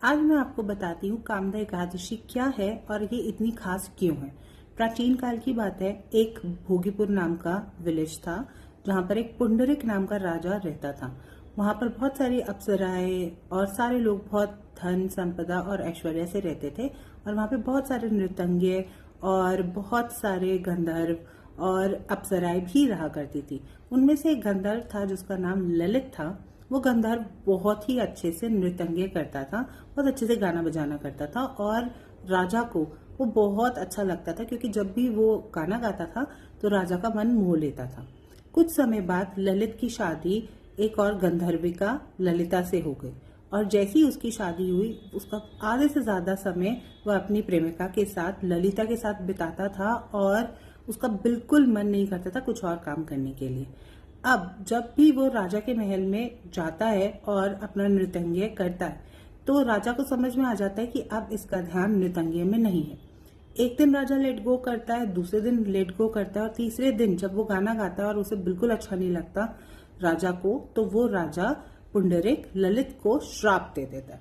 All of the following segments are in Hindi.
आज मैं आपको बताती हूँ कामदा एकादशी क्या है और ये इतनी खास क्यों है। प्राचीन काल की बात है, एक भोगीपुर नाम का विलेज था जहाँ पर एक पुंडरिक नाम का राजा रहता था। वहाँ पर बहुत सारी अप्सराएं और सारे लोग बहुत धन संपदा और ऐश्वर्य से रहते थे और वहाँ पे बहुत सारे नृतंग्य और बहुत सारे गंधर्व और अप्सराएं भी रहा करती थी। उनमें से एक गंधर्व था जिसका नाम ललित था। वो गंधर्व बहुत ही अच्छे से नृत्य करता था, बहुत अच्छे से गाना बजाना करता था और राजा को वो बहुत अच्छा लगता था क्योंकि जब भी वो गाना गाता था तो राजा का मन मोह लेता था। कुछ समय बाद ललित की शादी एक और गंधर्विका ललिता से हो गई और जैसी उसकी शादी हुई उसका आधे से ज्यादा समय वह अपनी प्रेमिका के साथ ललिता के साथ बिताता था और उसका बिल्कुल मन नहीं करता था कुछ और काम करने के लिए। अब जब भी वो राजा के महल में जाता है और अपना नृत्य करता है तो राजा को समझ में आ जाता है कि अब इसका ध्यान नृत्य में नहीं है। एक दिन राजा लेट गो करता है, दूसरे दिन लेट गो करता है और तीसरे दिन जब वो गाना गाता है और उसे बिल्कुल अच्छा नहीं लगता राजा को, तो वो राजा पुंडरिक ललित को श्राप दे देता है।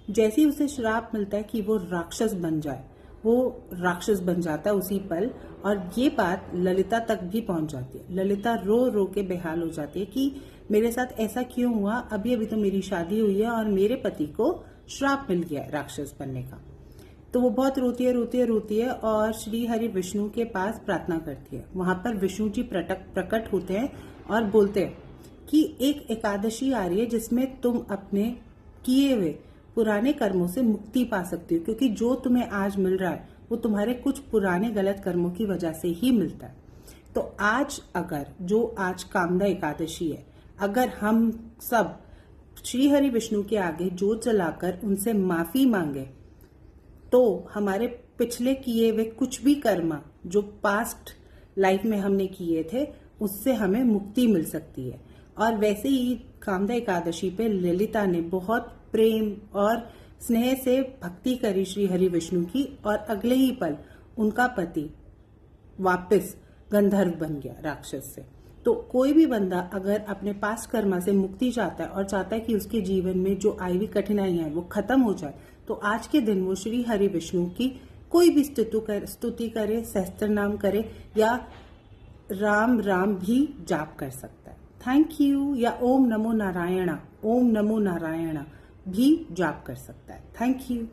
जैसे ही उसे श्राप मिलता है कि वो राक्षस बन जाए, वो राक्षस बन जाता है उसी पल और ये बात ललिता तक भी पहुंच जाती है। ललिता रो रो के बेहाल हो जाती है कि मेरे साथ ऐसा क्यों हुआ, अभी अभी तो मेरी शादी हुई है और मेरे पति को श्राप मिल गया है राक्षस बनने का। तो वो बहुत रोती है और श्री हरि विष्णु के पास प्रार्थना करती है। वहां पर विष्णु जी प्रकट होते हैं और बोलते हैं कि एक एकादशी आ रही है जिसमें तुम अपने किए हुए पुराने कर्मों से मुक्ति पा सकती हो, क्योंकि जो तुम्हें आज मिल रहा है वो तुम्हारे कुछ पुराने गलत कर्मों की वजह से ही मिलता है। तो आज कामदा एकादशी है, अगर हम सब श्री हरि विष्णु के आगे जोत जलाकर उनसे माफी मांगे तो हमारे पिछले किए हुए कुछ भी कर्म जो पास्ट लाइफ में हमने किए थे उससे हमें मुक्ति मिल सकती है। और वैसे ही कामदा एकादशी पे ललिता ने बहुत प्रेम और स्नेह से भक्ति करी श्री हरि विष्णु की और अगले ही पल उनका पति वापस गंधर्व बन गया राक्षस से। तो कोई भी बंदा अगर अपने पास्ट कर्मा से मुक्ति चाहता है और चाहता है कि उसके जीवन में जो आई हुई कठिनाइयां है वो खत्म हो जाए, तो आज के दिन वो श्री हरि विष्णु की कोई भी स्तुति करे, सहस्त्र नाम करे या राम राम भी जाप कर सकता है। Thank you. या ओम नमो नारायणा भी जाप कर सकता है। Thank you.